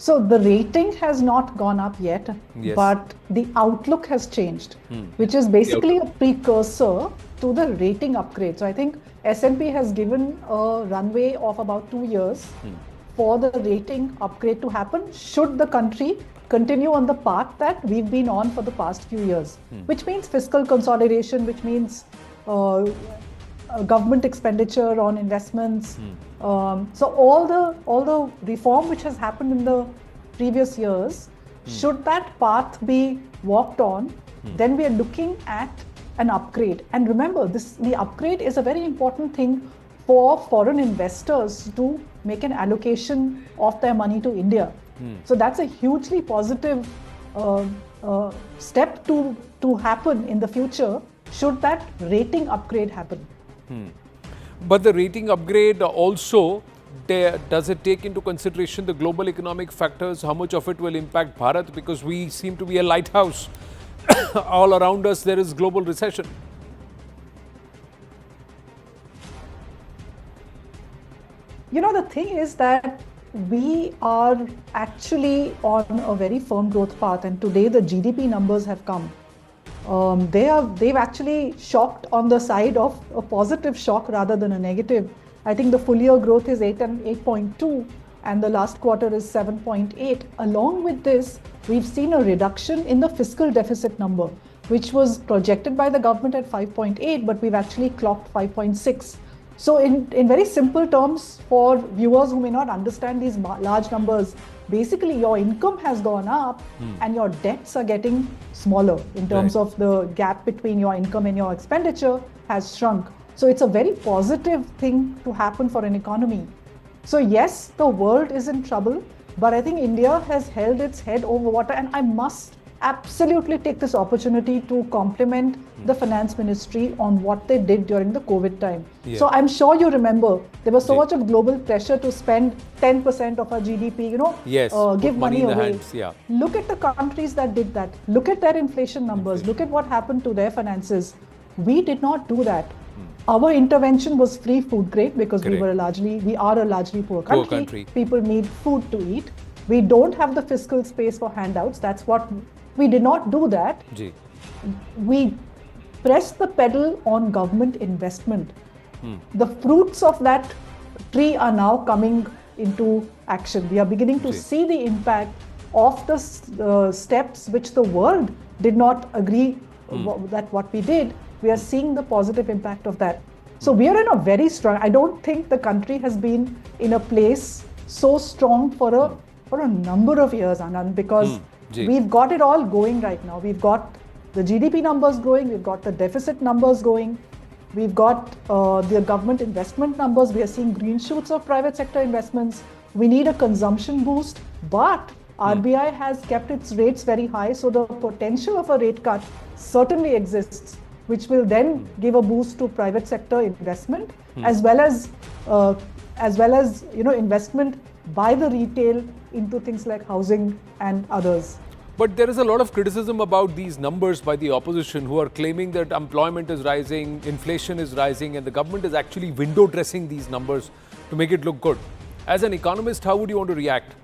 So the rating has not gone up yet, Yes. but the outlook has changed, which is basically a precursor to the rating upgrade. So I think S&P has given a runway of about 2 years for the rating upgrade to happen, should the country continue on the path that we've been on for the past few years, which means fiscal consolidation, which means government expenditure on investments. So all the reform which has happened in the previous years, should that path be walked on, then we are looking at an upgrade. And remember, the upgrade is a very important thing for foreign investors to make an allocation of their money to India. So that's a hugely positive step to happen in the future, should that rating upgrade happen. But the rating upgrade also, does it take into consideration the global economic factors? How much of it will impact Bharat? Because we seem to be a lighthouse. All around us there is global recession. You know, the thing is that we are actually on a very firm growth path, and today the GDP numbers have come. They've actually shocked on the side of a positive shock rather than a negative. I think the full year growth is 8.2 and the last quarter is 7.8. Along with this, we've seen a reduction in the fiscal deficit number, which was projected by the government at 5.8, but we've actually clocked 5.6. So in very simple terms, for viewers who may not understand these large numbers, basically your income has gone up and your debts are getting smaller in terms of the gap between your income and your expenditure has shrunk. So it's a very positive thing to happen for an economy. So yes, the world is in trouble, but I think India has held its head over water, and I must absolutely take this opportunity to compliment the finance ministry on what they did during the COVID time. So I'm sure you remember, there was so much of global pressure to spend 10% of our GDP, give money away. Look at the countries that did that. Look at their inflation numbers. Look at what happened to their finances. We did not do that. Our intervention was free food grade because we are a largely poor country. People need food to eat. We don't have the fiscal space for handouts. That's what we did not do that. We pressed the pedal on government investment. The fruits of that tree are now coming into action. We are beginning to see the impact of the steps which the world did not agree that what we did. We are seeing the positive impact of that. So we are in a very strong, I don't think the country has been in a place so strong for a number of years, Anand, because we've got it all going right now. We've got the GDP numbers growing, we've got the deficit numbers going, we've got the government investment numbers, we are seeing green shoots of private sector investments. We need a consumption boost, but RBI has kept its rates very high, so the potential of a rate cut certainly exists, which will then give a boost to private sector investment, as well as investment by the retail into things like housing and others. But there is a lot of criticism about these numbers by the opposition, who are claiming that employment is rising, inflation is rising, and the government is actually window dressing these numbers to make it look good. As an economist, how would you want to react?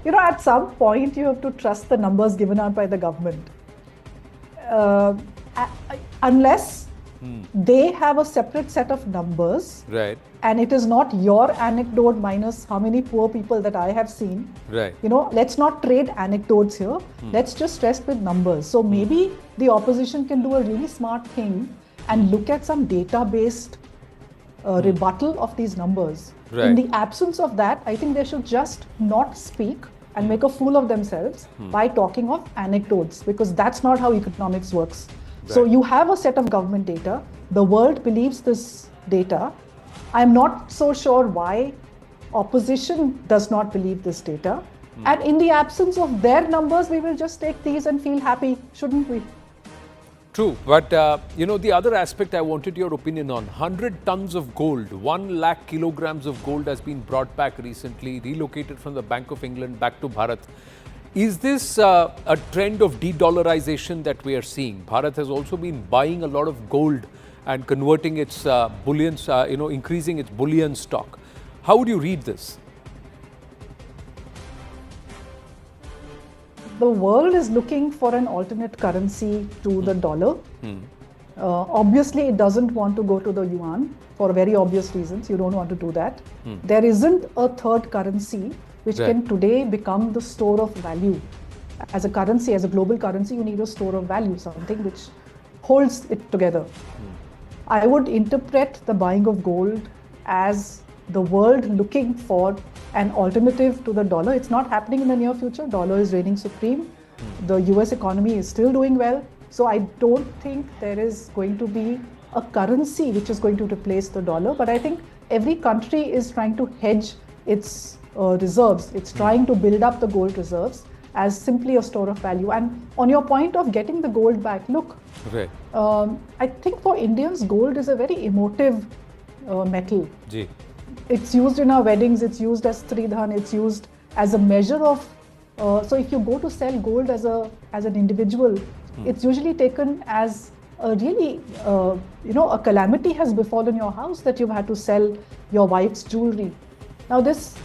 At some point, you have to trust the numbers given out by the government. Unless they have a separate set of numbers, and it is not your anecdote minus how many poor people that I have seen. Let's not trade anecdotes here. Let's just rest with numbers. So maybe the opposition can do a really smart thing and look at some data-based rebuttal of these numbers. In the absence of that, I think they should just not speak and make a fool of themselves by talking of anecdotes, because that's not how economics works. So you have a set of government data. The world believes this data. I'm not so sure why opposition does not believe this data. And in the absence of their numbers, we will just take these and feel happy, shouldn't we? True, but the other aspect I wanted your opinion on, 100 tons of gold, 1 lakh kilograms of gold has been brought back recently, relocated from the Bank of England back to Bharat. Is this a trend of de-dollarization that we are seeing? Bharat has also been buying a lot of gold and converting its bullion, increasing its bullion stock. How would you read this? The world is looking for an alternate currency to the dollar. Obviously, it doesn't want to go to the yuan for very obvious reasons. You don't want to do that. There isn't a third currency which can today become the store of value. As a currency, as a global currency, you need a store of value, something which holds it together. I would interpret the buying of gold as the world looking for an alternative to the dollar. It's not happening in the near future. Dollar is reigning supreme. The US economy is still doing well. So I don't think there is going to be a currency which is going to replace the dollar. But I think every country is trying to hedge its reserves. It's trying to build up the gold reserves as simply a store of value. And on your point of getting the gold back, look, I think for Indians, gold is a very emotive metal. Ji. It's used in our weddings, it's used as Stridhan, it's used as a measure of, so if you go to sell gold as an individual, it's usually taken as a really, a calamity has befallen your house that you've had to sell your wife's jewelry. Now this,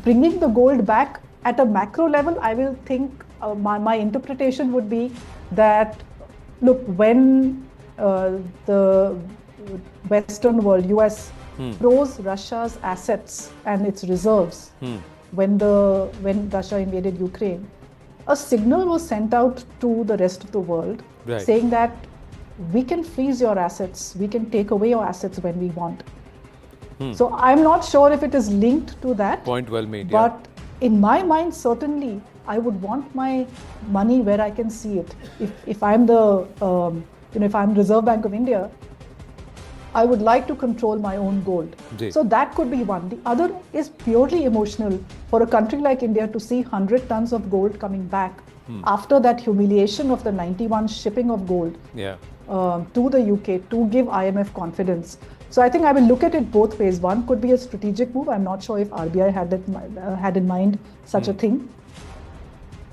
bringing the gold back at a macro level, I will think, my interpretation would be that, look, when the Western world, US, froze Russia's assets and its reserves when Russia invaded Ukraine, a signal was sent out to the rest of the world saying that we can freeze your assets, we can take away your assets when we want. So I'm not sure if it is linked to that. Point well made. But in my mind, certainly, I would want my money where I can see it. If I'm the, if I'm Reserve Bank of India, I would like to control my own gold. So that could be one. The other is purely emotional for a country like India to see 100 tons of gold coming back after that humiliation of the 91 shipping of gold to the UK to give IMF confidence. So I think I will look at it both ways. One could be a strategic move. I'm not sure if RBI had in mind such a thing.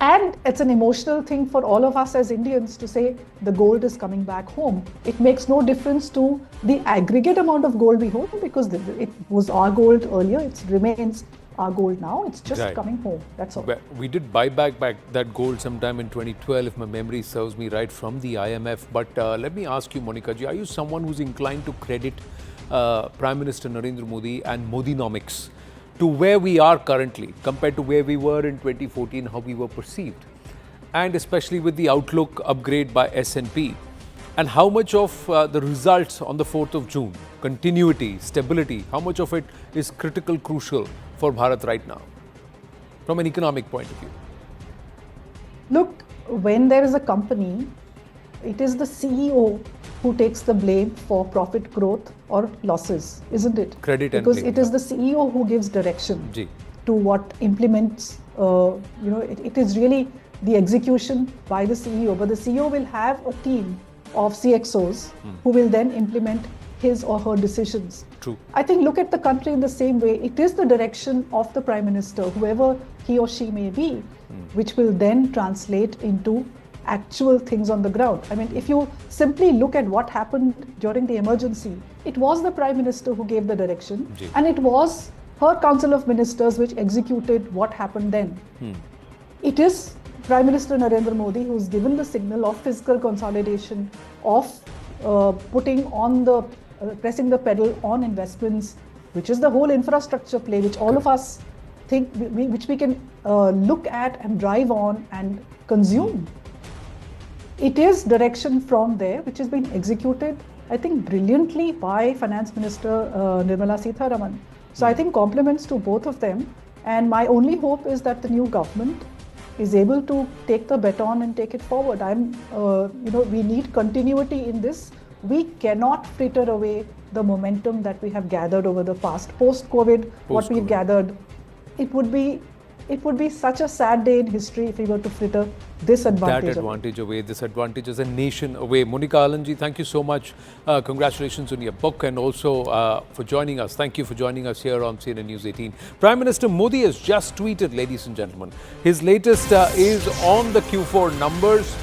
And it's an emotional thing for all of us as Indians to say the gold is coming back home. It makes no difference to the aggregate amount of gold we hold because it was our gold earlier. It remains our gold now. It's just coming home. That's all. We did buy back that gold sometime in 2012, if my memory serves me right, from the IMF. But let me ask you, Monika ji, are you someone who's inclined to credit Prime Minister Narendra Modi and Modinomics to where we are currently compared to where we were in 2014, how we were perceived, and especially with the outlook upgrade by S&P, and how much of the results on the 4th of June, continuity, stability, how much of it is critical, crucial for Bharat right now from an economic point of view? Look, when there is a company, it is the CEO who takes the blame for profit growth or losses, isn't it? Credit and because blame, it is the CEO who gives direction to what implements. It is really the execution by the CEO, but the CEO will have a team of CXOs who will then implement his or her decisions. True. I think look at the country in the same way. It is the direction of the Prime Minister, whoever he or she may be, which will then translate into actual things on the ground. I mean, if you simply look at what happened during the emergency, it was the Prime Minister who gave the direction and it was her Council of Ministers which executed what happened then. It is Prime Minister Narendra Modi who's given the signal of fiscal consolidation, of pressing the pedal on investments, which is the whole infrastructure play, which all of us think, which we can look at and drive on and consume. It is direction from there, which has been executed, I think, brilliantly by Finance Minister Nirmala Sitharaman. So I think compliments to both of them. And my only hope is that the new government is able to take the baton and take it forward. We need continuity in this. We cannot fritter away the momentum that we have gathered over the past. Post-COVID, what we've gathered, it would be such a sad day in history if we were to fritter this advantage away, this advantage as a nation away. Monika Alanji, thank you so much. Congratulations on your book and also for joining us. Thank you for joining us here on CNN News 18. Prime Minister Modi has just tweeted, ladies and gentlemen. His latest is on the Q4 numbers.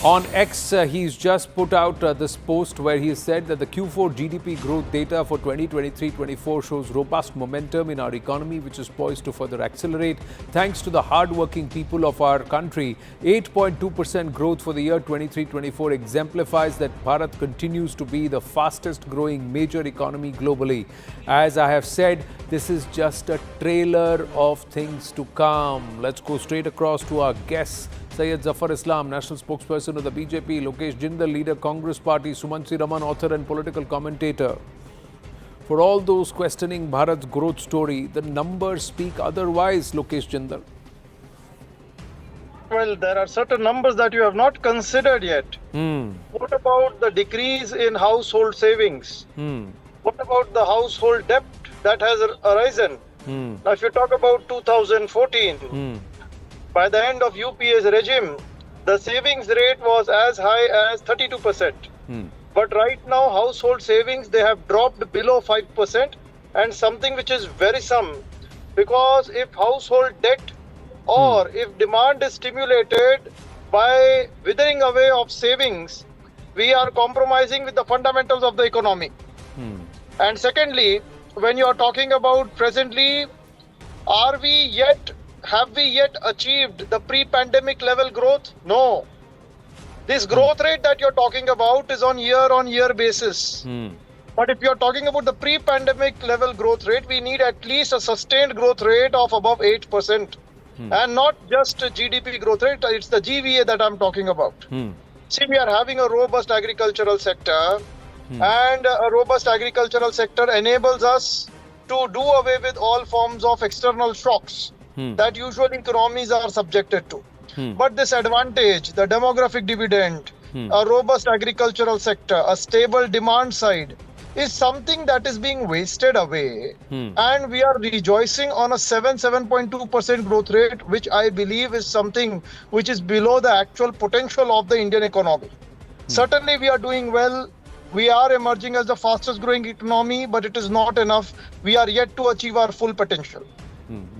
On X, he's just put out this post where he said that the Q4 GDP growth data for 2023-24 shows robust momentum in our economy, which is poised to further accelerate thanks to the hard-working people of our country. 8.2% growth for the year 23-24 exemplifies that Bharat continues to be the fastest-growing major economy globally. As I have said, this is just a trailer of things to come. Let's go straight across to our guests. Syed Zafar Islam, National Spokesperson of the BJP, Lokesh Jindal, Leader Congress Party, Sumansi Raman, author and political commentator. For all those questioning Bharat's growth story, the numbers speak otherwise, Lokesh Jindal. Well, there are certain numbers that you have not considered yet. What about the decrease in household savings? What about the household debt that has arisen? Now, if you talk about 2014, by the end of UPA's regime, the savings rate was as high as 32%. But right now, household savings, they have dropped below 5%, and something which is worrisome, because if household debt or if demand is stimulated by withering away of savings, we are compromising with the fundamentals of the economy. And secondly, when you are talking about presently, have we yet achieved the pre-pandemic level growth? No. This growth rate that you're talking about is on year basis. But if you're talking about the pre-pandemic level growth rate, we need at least a sustained growth rate of above 8%. And not just a GDP growth rate, it's the GVA that I'm talking about. See, we are having a robust agricultural sector, and a robust agricultural sector enables us to do away with all forms of external shocks that usually economies are subjected to. But this advantage, the demographic dividend, a robust agricultural sector, a stable demand side, is something that is being wasted away. And we are rejoicing on a 7.2% growth rate, which I believe is something which is below the actual potential of the Indian economy. Certainly we are doing well. We are emerging as the fastest growing economy, but it is not enough. We are yet to achieve our full potential.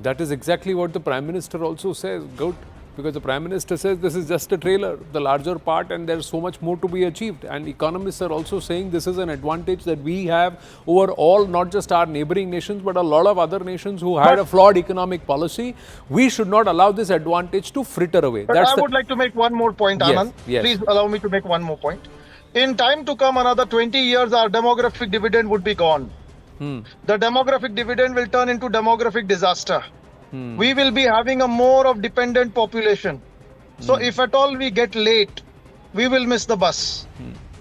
That is exactly what the Prime Minister also says, Goat, because the Prime Minister says this is just a trailer, the larger part, and there's so much more to be achieved. And economists are also saying this is an advantage that we have over all, not just our neighboring nations, but a lot of other nations who had a flawed economic policy. We should not allow this advantage to fritter away. But I would like to make one more point, Anand. Yes. Please allow me to make one more point. In time to come, another 20 years, our demographic dividend would be gone. The demographic dividend will turn into demographic disaster. We will be having a more of dependent population. So if at all we get late, we will miss the bus.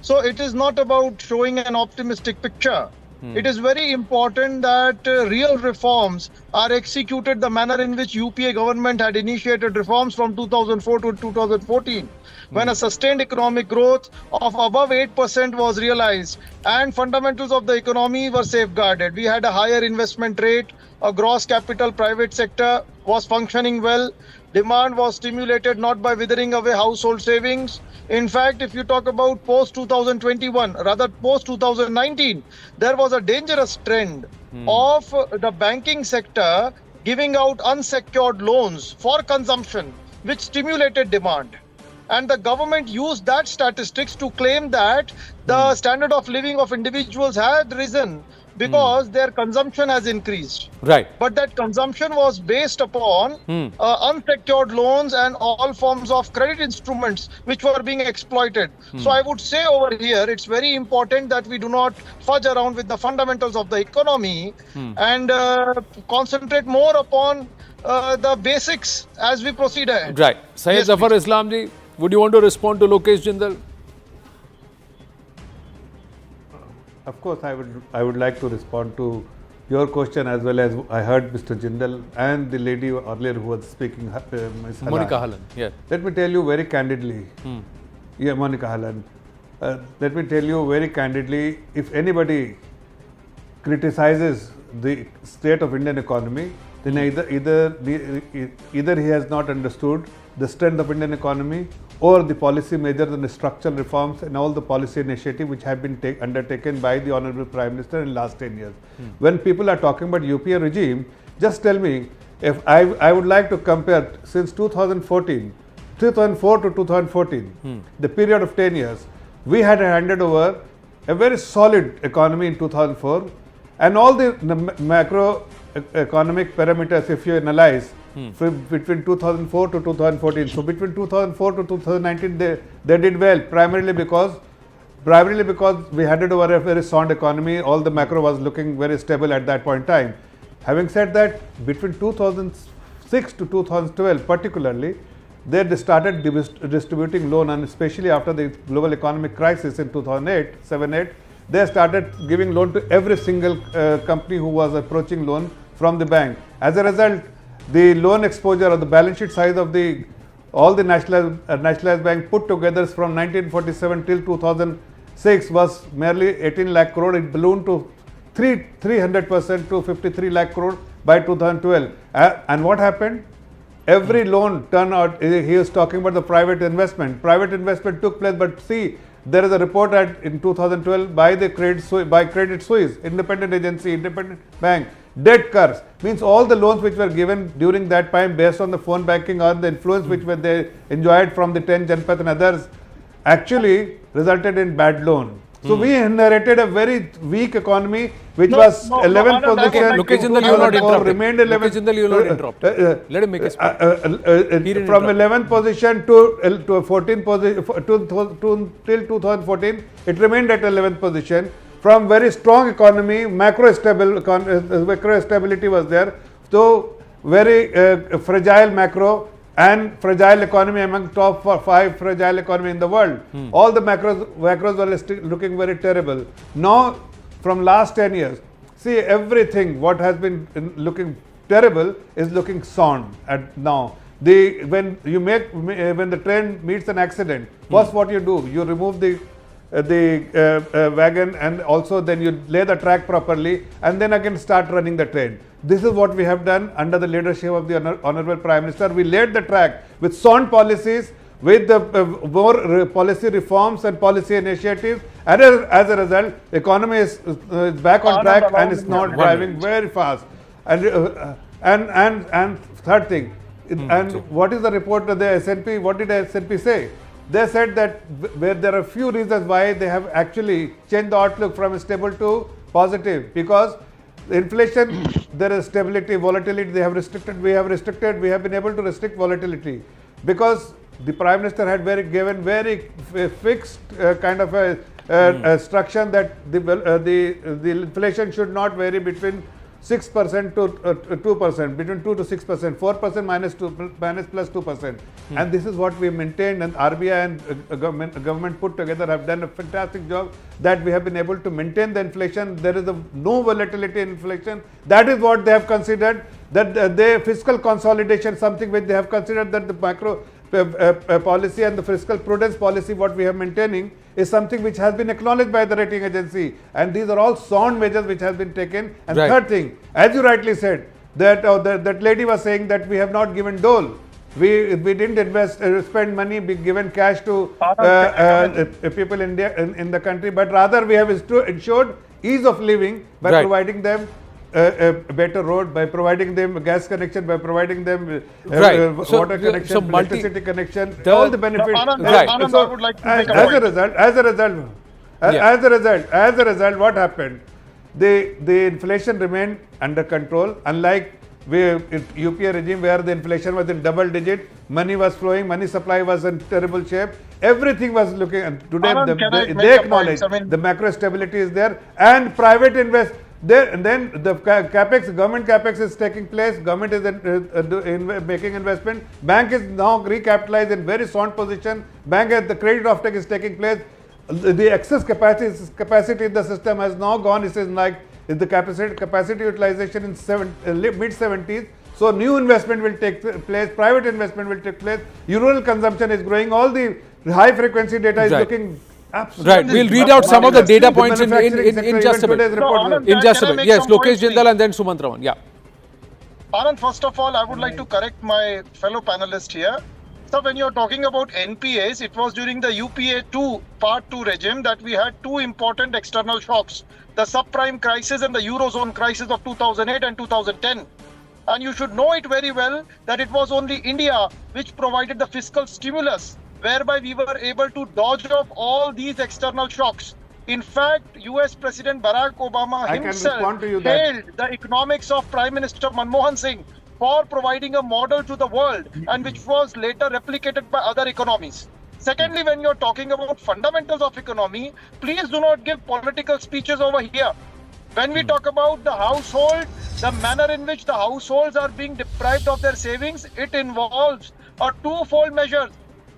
So it is not about showing an optimistic picture. It is very important that real reforms are executed the manner in which UPA government had initiated reforms from 2004 to 2014, when a sustained economic growth of above 8% was realized and fundamentals of the economy were safeguarded. We had a higher investment rate, a gross capital private sector was functioning well, demand was stimulated not by withering away household savings. In fact, if you talk about post-2021, rather post-2019, there was a dangerous trend of the banking sector giving out unsecured loans for consumption, which stimulated demand. And the government used that statistics to claim that the standard of living of individuals had risen because their consumption has increased. Right. But that consumption was based upon unsecured loans and all forms of credit instruments which were being exploited. So I would say over here, it's very important that we do not fudge around with the fundamentals of the economy and concentrate more upon the basics as we proceed ahead. Right. Syed Zafar Islam ji, would you want to respond to Lokesh Jindal? Of course, I would like to respond to your question as well as I heard Mr. Jindal and the lady earlier who was speaking, Ms. Monica Hallan. Yeah. Let me tell you very candidly. Monica Hallan. Let me tell you very candidly, if anybody criticizes the state of Indian economy, then either he has not understood the strength of Indian economy or the policy measures and the structural reforms and all the policy initiatives which have been undertaken by the Honorable Prime Minister in the last 10 years. When people are talking about UPA regime, just tell me, if I would like to compare since 2014, 2004 to 2014, the period of 10 years, we had handed over a very solid economy in 2004, and all the macroeconomic parameters, if you analyze, between 2004 to 2014. So between 2004 to 2019, they did well, primarily because we handed over a very sound economy. All the macro was looking very stable at that point in time. Having said that, between 2006 to 2012 particularly, they started distributing loan, and especially after the global economic crisis in 2007-8, they started giving loan to every single company who was approaching loan from the bank. As a result, the loan exposure or the balance sheet size of all the nationalized bank put together from 1947 till 2006 was merely 18 lakh crore. It ballooned to 300% to 53 lakh crore by 2012. And what happened? Every loan turned out, he is talking about the private investment. Private investment took place, but see, there is a report in 2012 by Credit Suisse, independent agency, independent bank, debt curves, means all the loans which were given during that time based on the phone banking or the influence which they enjoyed from the 10 Janpath and others actually resulted in bad loan. So we inherited a very weak economy which was 11th position. Look, Jindal, you will not interrupt. Remained 11th. Jindal, you will not interrupt. Let him make his point. From 11th position to 14th position till 2014, it remained at 11th position. From very strong economy, macro stability was there. So very fragile macro and fragile economy, among top 5 fragile economy in the world. All the macros were looking very terrible. Now, from last 10 years, see, everything what has been looking terrible is looking sound at now. When the train meets an accident, first what you do, you remove the wagon, and also then you lay the track properly, and then again start running the train. This is what we have done under the leadership of the Honorable Prime Minister. We laid the track with sound policies, with the more policy reforms and policy initiatives, and as a result, economy is back on track and is not driving very fast. And third thing, what is the report of the S&P? What did the S&P say? They said that where there are few reasons why they have actually changed the outlook from stable to positive, because inflation, there is stability, volatility, we have been able to restrict volatility, because the Prime Minister had given very fixed kind of a instruction that the inflation should not vary between 6% to 2%, between 2 to 6%, 4% minus plus 2%. And this is what we maintained, and RBI and government put together have done a fantastic job that we have been able to maintain the inflation. There is no volatility in inflation. That is what they have considered, that the fiscal consolidation, something which they have considered, that the macro policy and the fiscal prudence policy what we are maintaining is something which has been acknowledged by the rating agency, and these are all sound measures which have been taken. And third thing, as you rightly said, that that lady was saying that we have not given dole. We didn't spend money, given cash to people in the country, but rather we have ensured ease of living by providing them a better road, by providing them gas connection, by providing them water connection, electricity connection, all the benefits. Anand, I would like to make a point. As a result, what happened? The inflation remained under control, unlike UPA regime where the inflation was in double digit, money was flowing, money supply was in terrible shape, everything was looking, and today they acknowledge the macro stability is there, and private then the government capex is taking place, government is making investment, bank is now recapitalized in very sound position, the credit offtake is taking place, the excess capacity in the system has now gone, the capacity utilization in mid 70s, so new investment will take place, private investment will take place, rural consumption is growing, all the high frequency data is looking absolutely. We'll read out some of the data points in just a bit. In just a bit. Yes, Lokesh Jindal and then Sumant Raman. Yeah. Anand, first of all, I would like to correct my fellow panelist here. So when you're talking about NPAs, it was during the UPA 2 Part 2 regime that we had two important external shocks, the subprime crisis and the Eurozone crisis of 2008 and 2010. And you should know it very well that it was only India which provided the fiscal stimulus, whereby we were able to dodge off all these external shocks. In fact, US President Barack Obama himself hailed the economics of Prime Minister Manmohan Singh for providing a model to the world, and which was later replicated by other economies. Secondly, when you're talking about fundamentals of economy, please do not give political speeches over here. When we talk about the household, the manner in which the households are being deprived of their savings, it involves a twofold measure.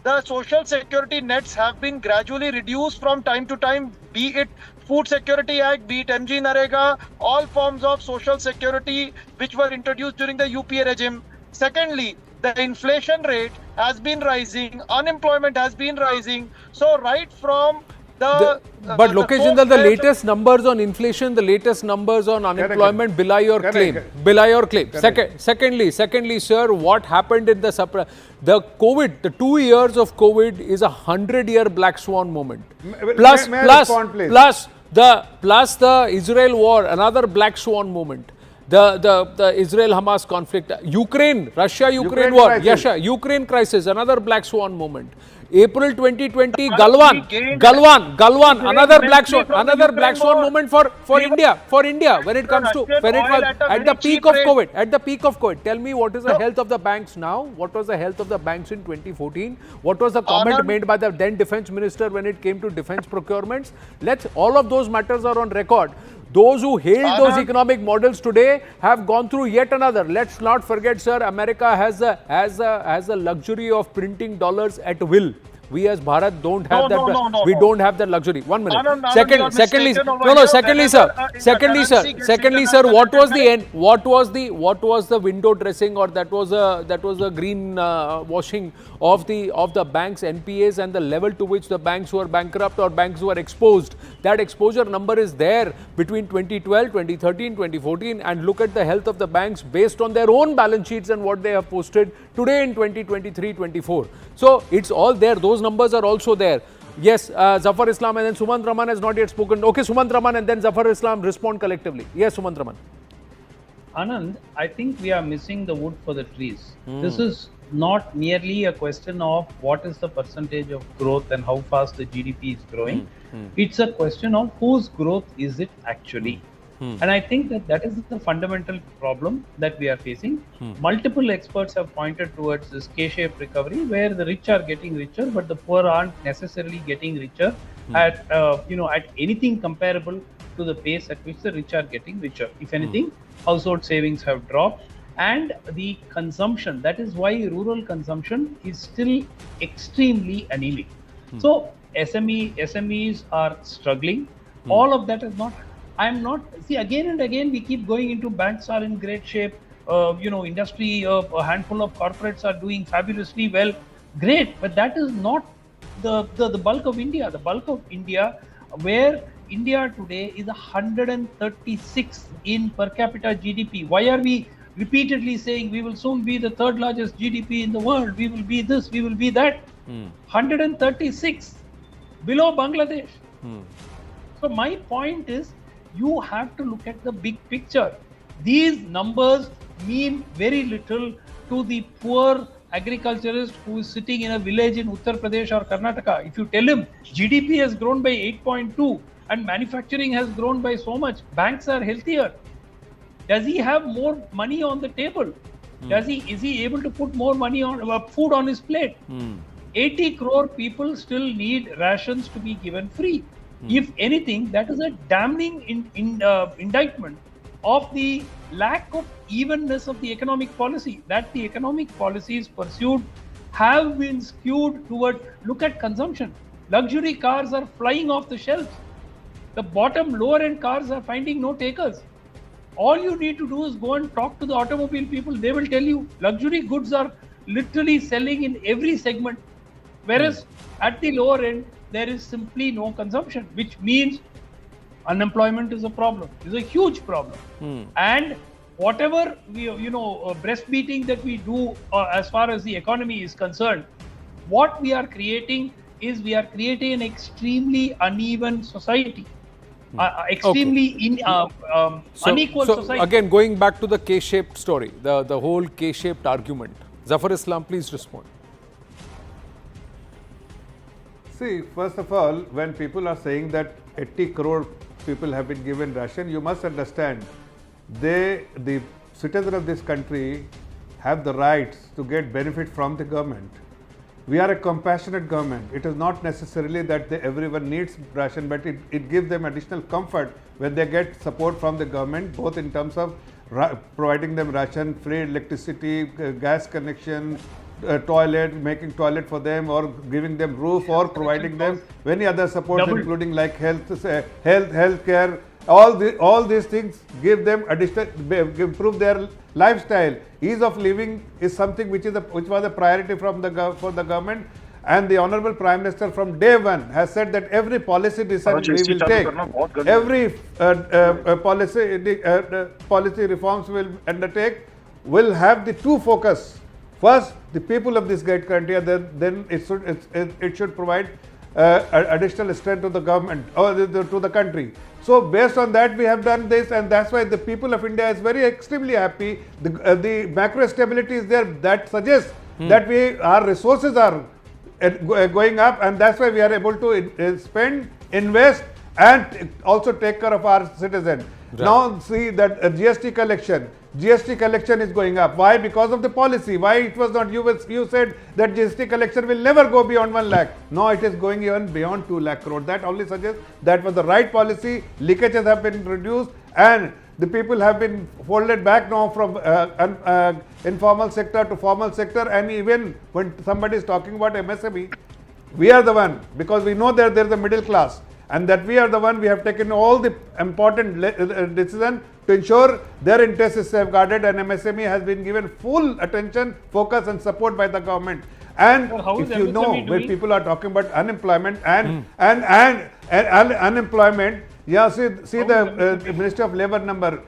The social security nets have been gradually reduced from time to time, be it Food Security Act, be it MG Narega, all forms of social security which were introduced during the UPA regime. Secondly, the inflation rate has been rising, unemployment has been rising. So right from but Lokesh Jindal, the latest numbers on inflation, the latest numbers on unemployment belie your claim. Belie your claim. Secondly, sir, what happened in the COVID, the 2 years of COVID is a 100-year black swan moment. Plus the Israel war, another black swan moment. The Israel-Hamas conflict, Russia-Ukraine war, Ukraine crisis, another black swan moment. April 2020, Galwan, another black swan moment for India. When it comes to at the peak of COVID. Tell me, what is the health of the banks now? What was the health of the banks in 2014? What was the comment made by the then defense minister when it came to defense procurements? All of those matters are on record. Those who hailed those economic models today have gone through yet another. Let's not forget, sir, America has the luxury of printing dollars at will. We as Bharat don't have that. We don't have that luxury. 1 minute. Secondly, sir. What was the end? What was the window dressing, or that was a green washing of the banks, NPAs, and the level to which the banks were bankrupt or banks were exposed. That exposure number is there between 2012, 2013, 2014, and look at the health of the banks based on their own balance sheets and what they have posted today in 2023-24. So it's all there. Those numbers are also there. Yes, Zafar Islam and then Sumant Raman has not yet spoken. Okay, Sumant Raman and then Zafar Islam respond collectively. Yes, Sumant Raman. Anand, I think we are missing the wood for the trees. This is not merely a question of what is the percentage of growth and how fast the GDP is growing. It's a question of whose growth is it actually. And I think that is the fundamental problem that we are facing. Multiple experts have pointed towards this K-shaped recovery, where the rich are getting richer, but the poor aren't necessarily getting richer at anything comparable to the pace at which the rich are getting richer. If anything, household savings have dropped, and the consumption, that is why rural consumption is still extremely anemic. So SMEs are struggling. All of that is not. Again and again we keep going into banks are in great shape, industry, a handful of corporates are doing fabulously well. Great, but that is not the bulk of India. The bulk of India, where India today is 136th in per capita GDP. Why are we repeatedly saying we will soon be the third largest GDP in the world? We will be this, we will be that. 136th, below Bangladesh. So my point is, you have to look at the big picture. These numbers mean very little to the poor agriculturist who is sitting in a village in Uttar Pradesh or Karnataka. If you tell him GDP has grown by 8.2 and manufacturing has grown by so much, banks are healthier. Does he have more money on the table? Is he able to put more money on food on his plate? 80 crore people still need rations to be given free. If anything, that is a damning indictment of the lack of evenness of the economic policy, that the economic policies pursued have been skewed toward, look at consumption. Luxury cars are flying off the shelves. The lower end cars are finding no takers. All you need to do is go and talk to the automobile people. They will tell you luxury goods are literally selling in every segment. Whereas at the lower end, there is simply no consumption, which means unemployment is a problem, is a huge problem. And whatever breastbeating that we do as far as the economy is concerned, what we are creating is we are creating an extremely uneven society. extremely unequal so society. again, going back to the K-shaped story, the whole K-shaped argument. Zafar Islam, please respond. See, first of all, when people are saying that 80 crore people have been given ration, you must understand, the citizens of this country have the rights to get benefit from the government. We are a compassionate government. It is not necessarily that everyone needs ration, but it gives them additional comfort when they get support from the government, both in terms of providing them ration, free electricity, gas connection, toilet, making toilet for them, or giving them roof, or providing them many other supports, including like health care. All these things give them additional, improve their lifestyle. Ease of living is something which was a priority for the government. And the Honorable Prime Minister from day one has said that every policy decision we will take, every policy reforms will undertake, will have the two focus. First, the people of this great country, and then it should provide additional strength to the government or to the country. So based on that, we have done this, and that's why the people of India is extremely happy. The macro stability is there, that suggests that our resources are going up, and that's why we are able to spend, invest, and also take care of our citizens. Right. Now see that GST collection is going up. Why? Because of the policy. Why it was not? You said that GST collection will never go beyond 1 lakh. No, it is going even beyond 2 lakh crore. That only suggests that was the right policy. Leakages have been reduced, and the people have been folded back now from informal sector to formal sector. And even when somebody is talking about MSME, we are the one, because we know that there is a middle class, and that we are the one, we have taken all the important decisions to ensure their interest is safeguarded, and MSME has been given full attention, focus, and support by the government. And if you know, when people are talking about unemployment and unemployment, yeah, see the Ministry of Labour number,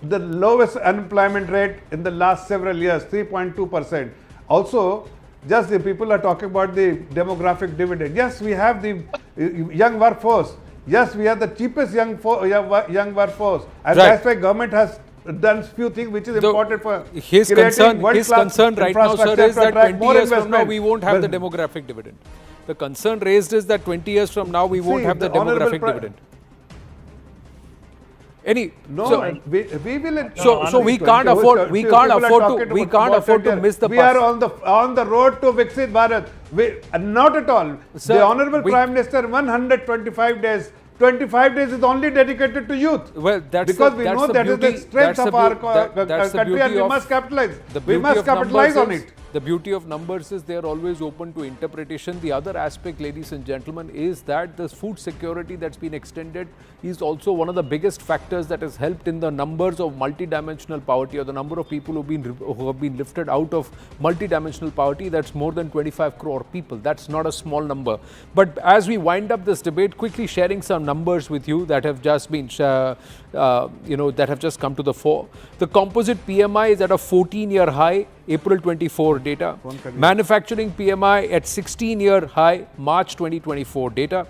the lowest unemployment rate in the last several years, 3.2%. Also, just the people are talking about the demographic dividend. Yes, we have the young workforce. Yes, we have the cheapest young workforce, and that's why government has done few things which is important for his concern right now, sir, is that 20 years from now we won't have the demographic dividend. The concern raised is that 20 years from now we won't have the demographic dividend. We will. So we can't afford to miss the bus. We are on the road to Viksit Bharat. Not at all. Sir, the Honorable Prime Minister, 125 days. 25 days is only dedicated to youth. Well, because we know that is the strength of our country, and we must capitalize. We must capitalize on it. The beauty of numbers is they are always open to interpretation. The other aspect, ladies and gentlemen, is that the food security that's been extended is also one of the biggest factors that has helped in the numbers of multidimensional poverty, or the number of people who have been lifted out of multidimensional poverty. That's more than 25 crore people. That's not a small number. But as we wind up this debate, quickly sharing some numbers with you that have just been, that have just come to the fore. The composite PMI is at a 14-year high, April 24 data. Manufacturing PMI at 16-year high, March 2024 data.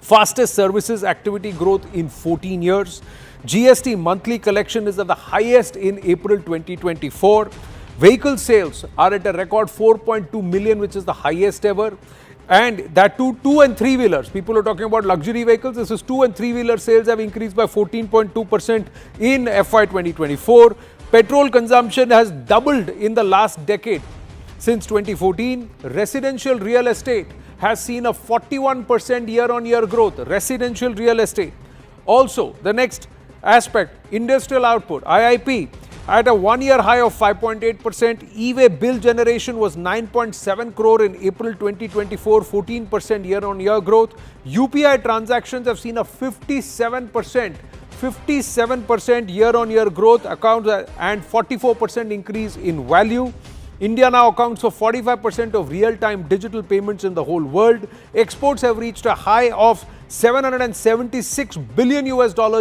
Fastest services activity growth in 14 years. GST monthly collection is at the highest in April 2024. Vehicle sales are at a record 4.2 million, which is the highest ever. And that too, 2 and 3 wheelers. People are talking about luxury vehicles. This is 2 and 3 wheeler sales have increased by 14.2% in FY 2024. Petrol consumption has doubled in the last decade. Since 2014, residential real estate has seen a 41% year-on-year growth. Residential real estate. Also, the next aspect, industrial output, IIP, at a 1-year high of 5.8%. E-way bill generation was 9.7 crore in April 2024, 14% year-on-year growth. UPI transactions have seen a 57% year-on-year growth, accounts and 44% increase in value. India now accounts for 45% of real-time digital payments in the whole world. Exports have reached a high of $776 billion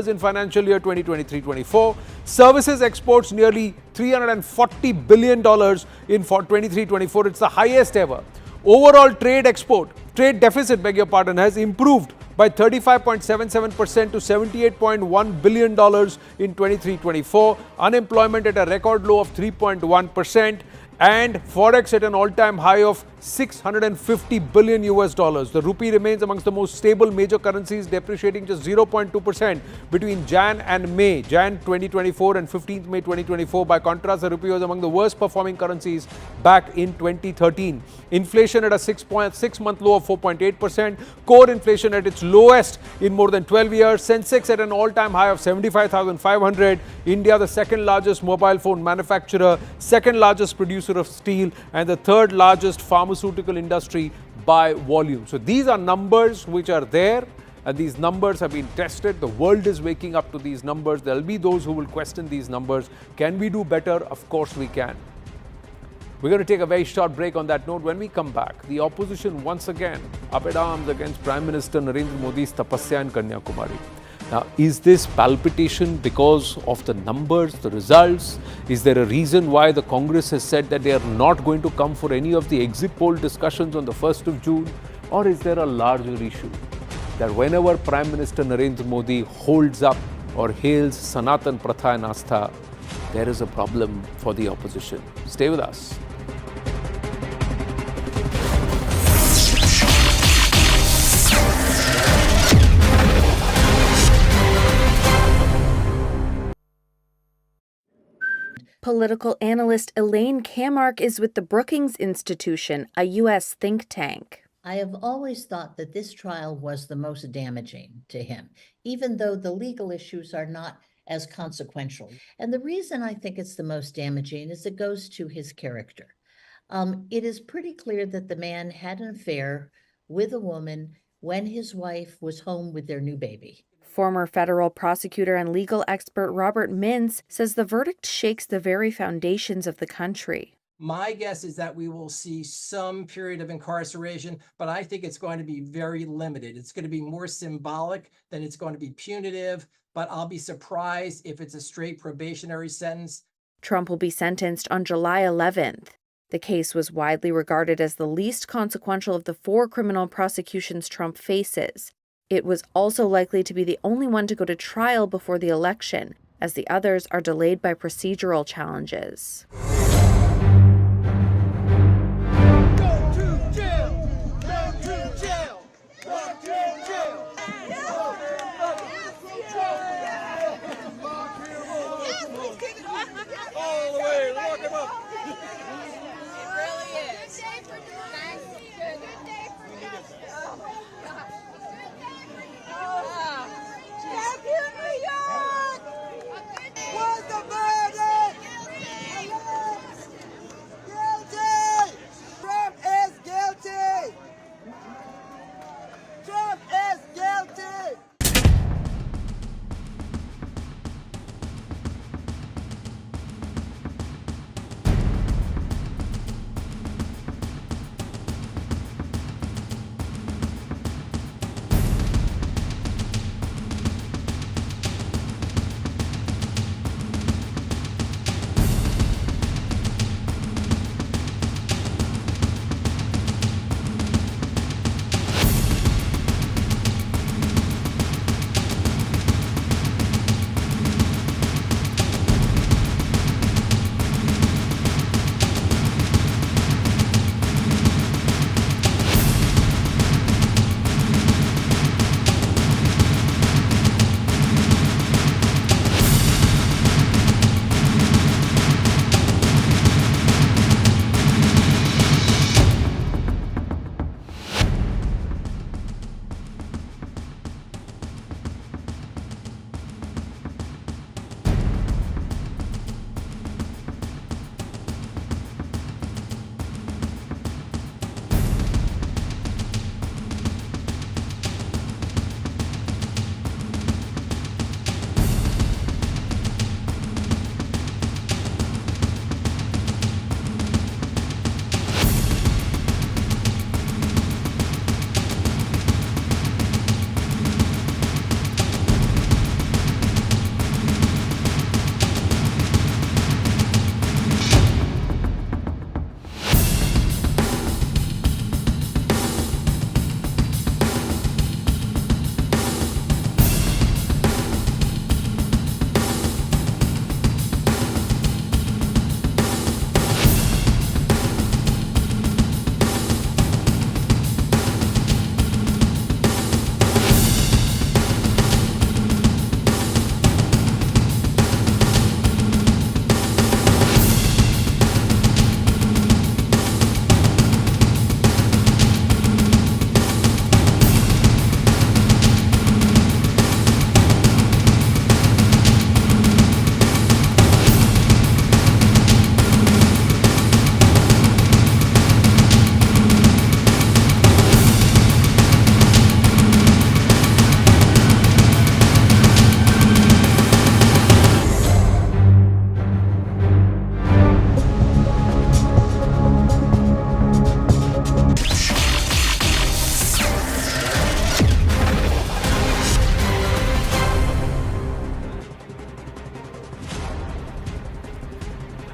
in financial year 2023-24. Services exports nearly $340 billion in 23-24. It's the highest ever. Overall trade deficit, has improved by 35.77% to $78.1 billion in 23-24. Unemployment at a record low of 3.1%. And forex at an all-time high of 650 billion US dollars. The rupee remains amongst the most stable major currencies, depreciating just 0.2% between Jan and May, Jan 2024 and 15th May 2024. By contrast, the rupee was among the worst performing currencies back in 2013. Inflation at a 6-month low of 4.8%. Core inflation at its lowest in more than 12 years. Sensex at an all-time high of 75,500. India, the second largest mobile phone manufacturer, second largest producer of steel, and the third largest pharmaceutical industry by volume. So these are numbers which are there, and these numbers have been tested. The world is waking up to these numbers. There will be those who will question these numbers. Can we do better? Of course we can. We're going to take a very short break on that note. When we come back, the opposition once again up at arms against Prime Minister Narendra Modi's tapasya in Kanyakumari. Now, is this palpitation because of the numbers, the results? Is there a reason why the Congress has said that they are not going to come for any of the exit poll discussions on the 1st of June? Or is there a larger issue that whenever Prime Minister Narendra Modi holds up or hails Sanatan Pratha and Astha, there is a problem for the opposition? Stay with us. Political analyst Elaine Kamarck is with the Brookings Institution, a U.S. think tank. I have always thought that this trial was the most damaging to him, even though the legal issues are not as consequential. And the reason I think it's the most damaging is it goes to his character. It is pretty clear that the man had an affair with a woman when his wife was home with their new baby. Former federal prosecutor and legal expert Robert Mintz says the verdict shakes the very foundations of the country. My guess is that we will see some period of incarceration, but I think it's going to be very limited. It's going to be more symbolic than it's going to be punitive, but I'll be surprised if it's a straight probationary sentence. Trump will be sentenced on July 11th. The case was widely regarded as the least consequential of the 4 criminal prosecutions Trump faces. It was also likely to be the only one to go to trial before the election, as the others are delayed by procedural challenges.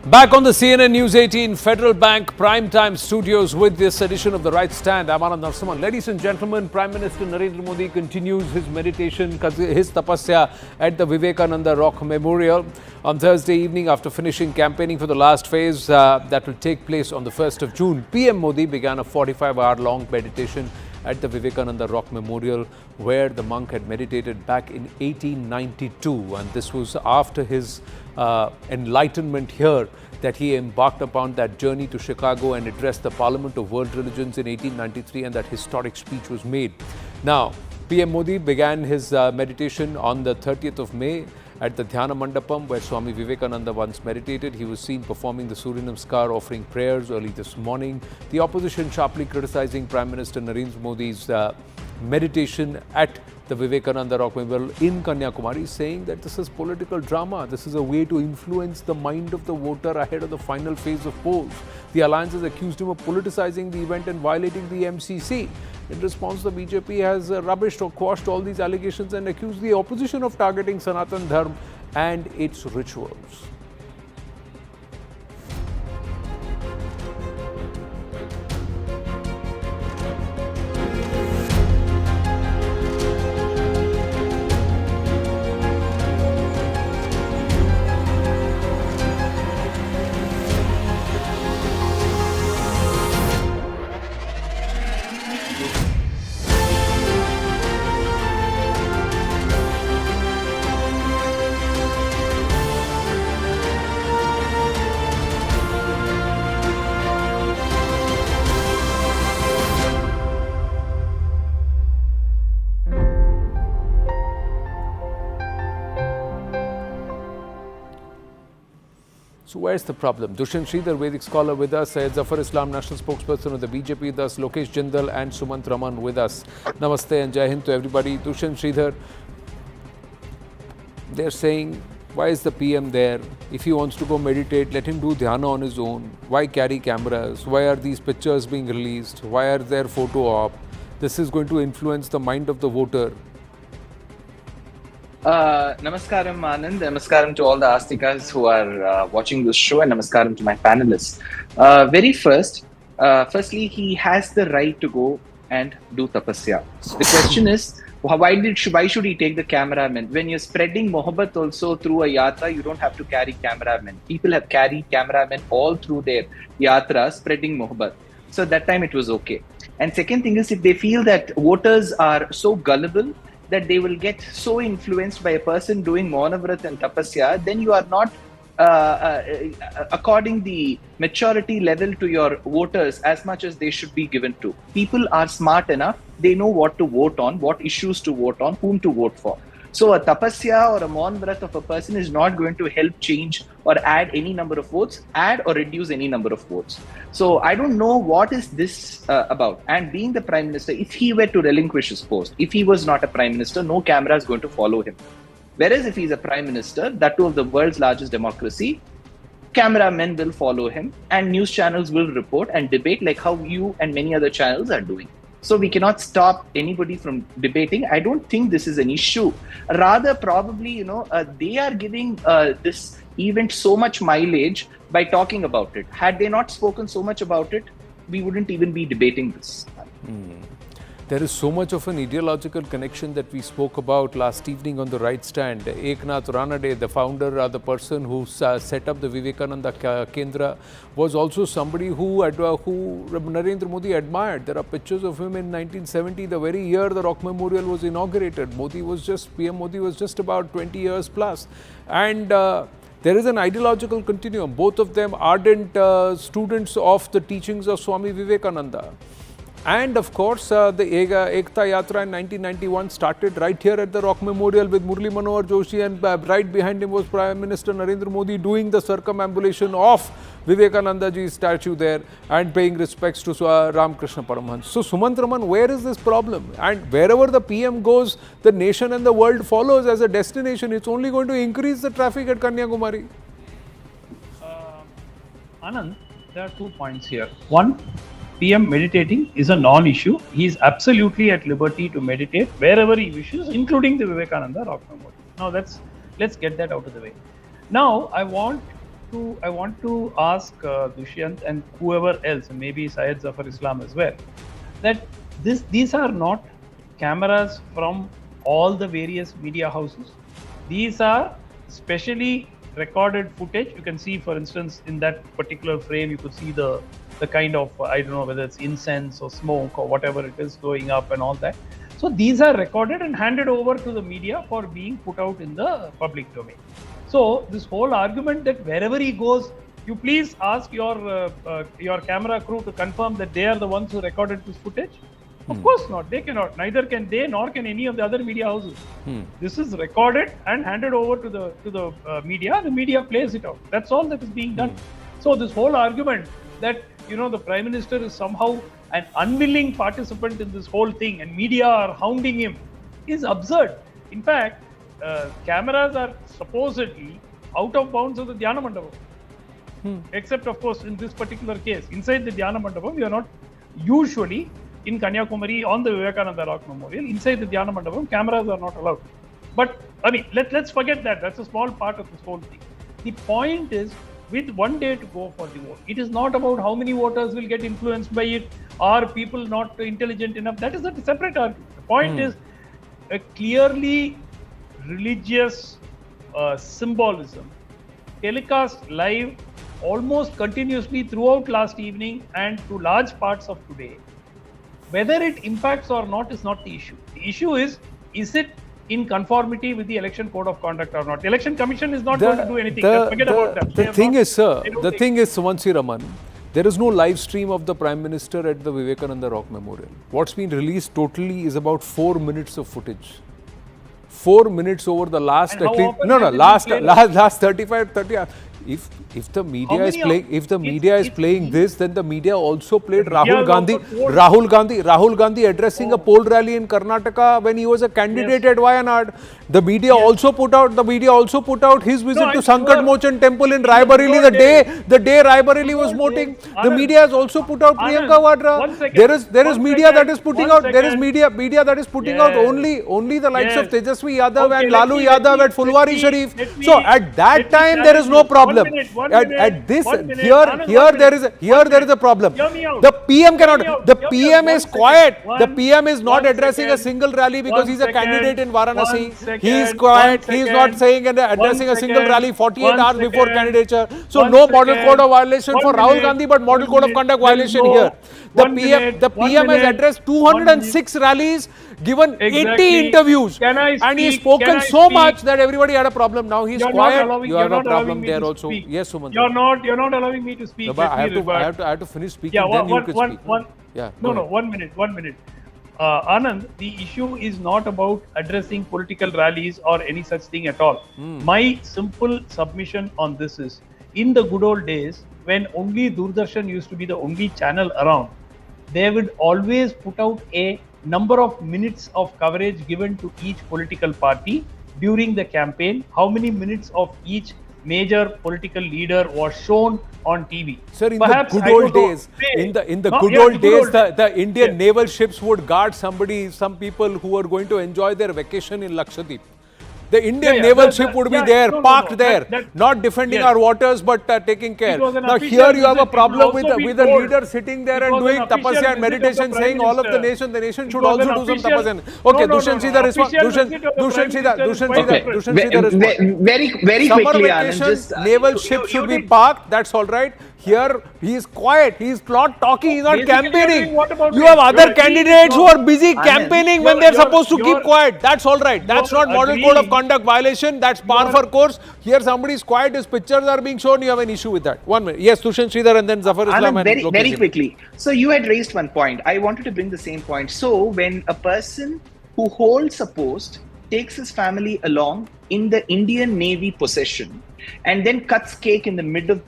Back on the CNN News 18 Federal Bank Primetime Studios with this edition of The Right Stand. I'm Anand Narasimhan. Ladies and gentlemen, Prime Minister Narendra Modi continues his meditation, his tapasya at the Vivekananda Rock Memorial on Thursday evening after finishing campaigning for the last phase that will take place on the 1st of June. PM Modi began a 45-hour-long meditation at the Vivekananda Rock Memorial, where the monk had meditated back in 1892, and this was after his enlightenment here that he embarked upon that journey to Chicago and addressed the Parliament of World Religions in 1893, and that historic speech was made. Now, PM Modi began his meditation on the 30th of May at the Dhyan Mandapam, where Swami Vivekananda once meditated. He was seen performing the Surya Namaskar, offering prayers early this morning. The opposition sharply criticizing Prime Minister Narendra Modi's meditation at the Vivekananda Rock Memorial in Kanyakumari, saying that this is political drama. This is a way to influence the mind of the voter ahead of the final phase of polls. The alliance has accused him of politicizing the event and violating the MCC. In response, the BJP has rubbished or quashed all these allegations and accused the opposition of targeting Sanatan Dharma and its rituals. So where's the problem? Dushyant Sridhar, Vedic scholar with us, Syed Zafar Islam, national spokesperson of the BJP with us, Lokesh Jindal and Sumant Raman with us. Namaste and Jai Hind to everybody. Dushyant Sridhar, they're saying, why is the PM there? If he wants to go meditate, let him do dhyana on his own. Why carry cameras? Why are these pictures being released? Why are there photo op? This is going to influence the mind of the voter. Namaskaram Anand, namaskaram to all the Astikas who are watching this show, and namaskaram to my panelists. Firstly, he has the right to go and do tapasya. The question is, why should he take the cameraman? When you're spreading mohabbat also through a yatra, you don't have to carry cameramen. People have carried cameramen all through their yatra spreading mohabbat. So at that time it was okay. And second thing is, if they feel that voters are so gullible that they will get so influenced by a person doing Maunavrat and Tapasya, then you are not according the maturity level to your voters as much as they should be given to. People are smart enough, they know what to vote on, what issues to vote on, whom to vote for. So a Tapasya or a Maunavrat of a person is not going to help change or add any number of votes, add or reduce any number of votes. So I don't know what is this about. And being the Prime Minister, if he were to relinquish his post, if he was not a Prime Minister, no camera is going to follow him. Whereas if he's a Prime Minister, that too of the world's largest democracy, cameramen will follow him and news channels will report and debate like how you and many other channels are doing. So we cannot stop anybody from debating. I don't think this is an issue. Rather, probably, they are giving this event so much mileage by talking about it. Had they not spoken so much about it, we wouldn't even be debating this. There is so much of an ideological connection that we spoke about last evening on the Right Stand. Eknath Ranade, the founder, the person who set up the Vivekananda Kendra, was also somebody who Narendra Modi admired. There are pictures of him in 1970, the very year the Rock Memorial was inaugurated. PM Modi was just about 20 years plus. And there is an ideological continuum. Both of them ardent students of the teachings of Swami Vivekananda. And of course, the Ekta Yatra in 1991 started right here at the Rock Memorial with Murli Manohar Joshi, and right behind him was Prime Minister Narendra Modi doing the circumambulation of Vivekananda ji's statue there and paying respects to Ramakrishna Paramhans. So Sumant Raman, where is this problem? And wherever the PM goes, the nation and the world follows as a destination. It's only going to increase the traffic at Kanyakumari. Anand, there are 2 points here. One, PM meditating is a non-issue. He is absolutely at liberty to meditate wherever he wishes, including the Vivekananda Rock Memorial. Now let's get that out of the way. Now I want to ask Dushyant and whoever else, maybe Syed Zafar Islam as well, that these are not cameras from all the various media houses. These are specially recorded footage. You can see, for instance, in that particular frame, you could see the kind of, I don't know whether it's incense or smoke or whatever it is going up and all that. So these are recorded and handed over to the media for being put out in the public domain. So this whole argument that wherever he goes, you please ask your camera crew to confirm that they are the ones who recorded this footage. Of course not. They cannot. Neither can they, nor can any of the other media houses. This is recorded and handed over to the media. The media plays it out. That's all that is being done. So this whole argument that the Prime Minister is somehow an unwilling participant in this whole thing and media are hounding him is absurd. In fact, cameras are supposedly out of bounds of the Dhyan Mandapam. Except, of course, in this particular case, inside the Dhyan Mandapam, we are not usually in Kanyakumari on the Vivekananda Rock Memorial. Inside the Dhyan Mandapam, cameras are not allowed. But, I mean, let's forget that. That's a small part of this whole thing. The point is, with 1 day to go for the vote, it is not about how many voters will get influenced by it. Are people not intelligent enough? That is a separate argument. The point is a clearly religious symbolism telecast live almost continuously throughout last evening and to large parts of today. Whether it impacts or not is not the issue. The issue is it in conformity with the election code of conduct or not? The election commission is not going to do anything. Forget about that. The thing is, sir, the thing is, Sumansi Raman, there is no live stream of the Prime Minister at the Vivekananda Rock Memorial. What's been released totally is about 4 minutes of footage. 4 minutes over the last, at least, last 35, 30. If the media is playing, this, then the media also played Rahul Gandhi addressing a poll rally in Karnataka when he was a candidate at Wayanad. The media also put out his visit to Sankat Mochan Temple in Raebareli the day Raebareli was voting. The media has also put out Priyanka Vadra. There is media that is putting out only the likes of Tejasvi Yadav and Lalu Yadav at Fulwari Sharif. So at that time there is no problem. At this here there is a problem. The PM cannot. The PM is quiet. The PM is not addressing a single rally because he's a candidate in Varanasi. He is quiet. He is not saying and addressing a single rally 48 hours before candidature. So no model code of violation for Rahul Gandhi, but model code of conduct violation here. The PM has addressed 206 rallies, given 80 interviews, and he's spoken so much that everybody had a problem. Now he's quiet. You have a problem there also. Yes, Sumant. You're not allowing me to speak. No, I have to finish speaking. Then you can speak. 1 minute. Anand, the issue is not about addressing political rallies or any such thing at all. My simple submission on this is, in the good old days, when only Doordarshan used to be the only channel around, they would always put out a number of minutes of coverage given to each political party during the campaign. How many minutes of each major political leader was shown on TV. Sir, in the good old days, the Indian naval ships would guard some people who are going to enjoy their vacation in Lakshadweep. The Indian naval ship would be there, parked there, not defending our waters, but taking care. Now here you have a problem with a leader sitting there and doing tapasya and meditation, saying all of the nation should also do some tapasya. Okay, Dushyant Sridhar response. Very quickly, Anand, naval ship should be parked, that's all right. Here he is quiet, he is not talking, he is not campaigning. You have other candidates who are busy campaigning when they are supposed to keep quiet. That's all right. That's not model code of conduct violation. That's par for course. Here somebody is quiet, his pictures are being shown. You have an issue with that. 1 minute. Yes, Dushyant Sridhar and then Zafar Islam. Very quickly. So you had raised one point. I wanted to bring the same point. So when a person who holds a post takes his family along in the Indian Navy possession and then cuts cake in the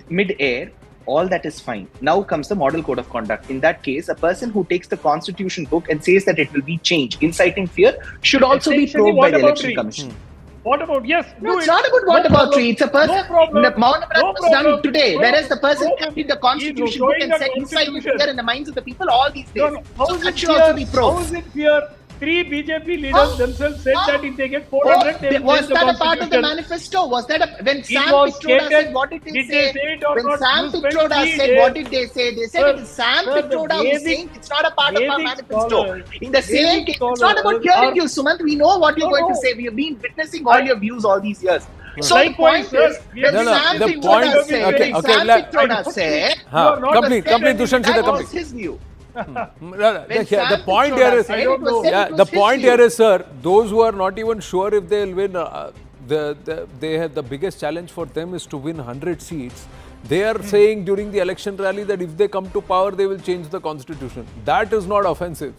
mid-air, all that is fine. Now comes the model code of conduct. In that case, a person who takes the constitution book and says that it will be changed, inciting fear, should also be probed by the election commission. What about, yes? No, it's not about what about tree. It's a person. The Modinomics was done today, whereas the person in the constitution book and said inciting fear in the minds of the people all these days. So that should also be probed. 3 BJP leaders themselves said that if they get 400, they will was change the that a part of the constitution. manifesto? Was that when Sam was Pitroda stated. said, what did they Did say? they say it or When not? Sam You spent Pitroda 3 said, days. what did they say? They said Sir, it is Sam sir, the Pitroda who's Vedic- saying it's not a part of our Vedic manifesto. scholars- In the same Vedic case, it's not about scholars hearing are- you, Sumant. We know what you're No, going to no. say. We have been witnessing all your views all these years. So the Likewise, point sir, is, we when have No, no, Sam the Pitroda point- said, okay, when okay, Sam let- Pitroda said, complete, Dushan Shida, that was complete. his view. The Sam point Pitroda here is, said, it was said yeah, it was the his point view. here is, sir, those who are not even sure if they'll win, they have the biggest challenge for them is to win 100 seats. They are saying during the election rally that if they come to power, they will change the constitution. That is not offensive.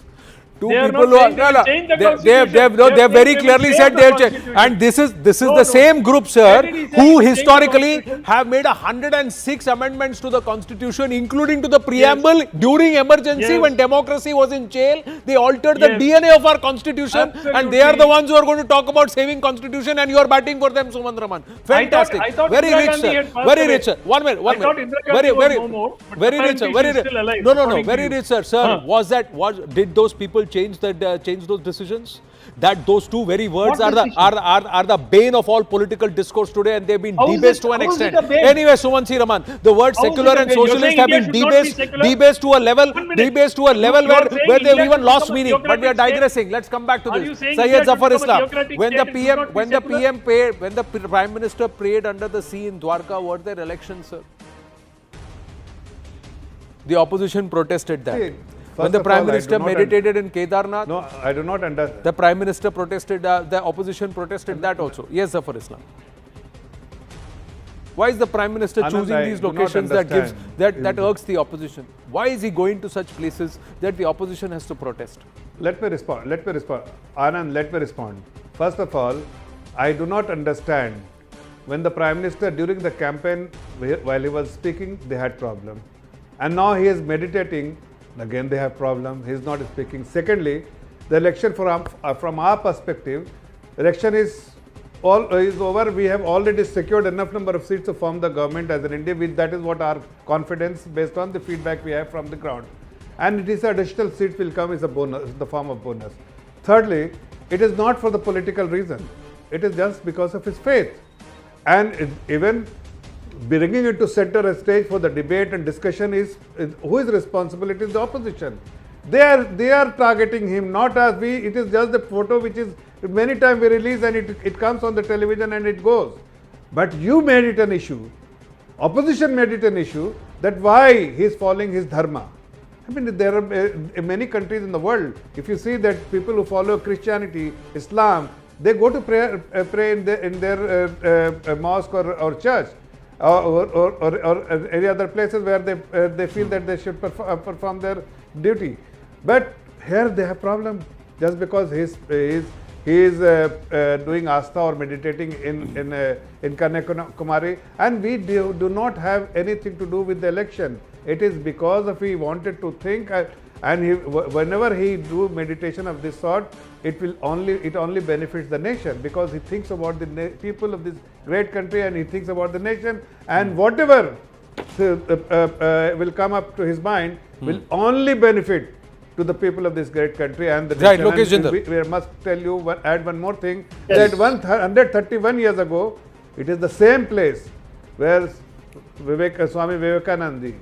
Two They are people not who are saying they will change the they constitution. have very They will clearly save said the they have changed. constitution. And this is No, the no. same group, sir, Where did he say he who will change the historically constitution? have made 106 amendments to the constitution, including to the preamble during emergency Yes. when democracy was in jail. They altered the Yes. DNA of our constitution, and they are the Absolutely. ones who are going to talk about saving constitution, and you are batting for them, Sumant Raman. Fantastic. I thought Very Indira rich, Gandhi sir. had passed Very away. rich, sir. One minute. I thought Indira Gandhi was no more, but very rich, sir. apparently Very she is rich. still alive, No, according to very you. rich, sir. Sir, did those people change those decisions? That those two very words What decision? are the bane of all political discourse today, and they've been How is debased it- to an how is it extent. a bane? Anyway, Suman C. Raman, the words How is secular it a and bane? You're socialist saying have been India should not be secular? debased to a level, One minute. debased to a level You are where saying they've India even should lost become a meaning. But we are theocratic state? digressing. Let's come back to Are you this. saying Syed India should Zafar become a Islam. theocratic When the state, it should PM, not be when the secular? PM paid, when the Prime Minister prayed under the sea in Dwarka, were there elections, sir? The opposition protested that. See, When first the of Prime all, I Minister do not meditated in Kedarnath, No, I do not understand. the Prime Minister protested, the opposition protested that also. Yes, Zafar Islam. Why is the Prime Minister Anand, choosing I these do not locations that gives understand. that irks the opposition? Why is he going to such places that the opposition has to protest? Let me respond. Anand, let me respond. First of all, I do not understand when the Prime Minister during the campaign, while he was speaking, they had problem. And now he is meditating, again they have problem, he is not speaking. Secondly, the election from our perspective, election is over. We have already secured enough number of seats to form the government as an India. That is what our confidence based on the feedback we have from the ground. And it is additional seats will come as a bonus, the form of bonus. Thirdly, it is not for the political reason. It is just because of his faith. And even bringing it to center stage for the debate and discussion is who is responsible? It is the opposition. They are targeting him, not us. It is just the photo which is many times we release and it comes on the television and it goes. But you made it an issue. Opposition made it an issue that why he is following his dharma. I mean, there are many countries in the world. If you see that people who follow Christianity, Islam, they go to pray in their mosque or church. Or any other places where they feel that they should perform their duty. But here they have problem just because he is doing astha or meditating in Kanyakumari, and we do not have anything to do with the election. It is because of he wanted to think, and whenever he do meditation of this sort, it only benefits the nation because he thinks about the people of this great country and he thinks about the nation, and whatever will come up to his mind will only benefit to the people of this great country and the Right, nation. Lokesh We must tell you, add one more thing, that 131 years ago, it is the same place where Swami Vivekananda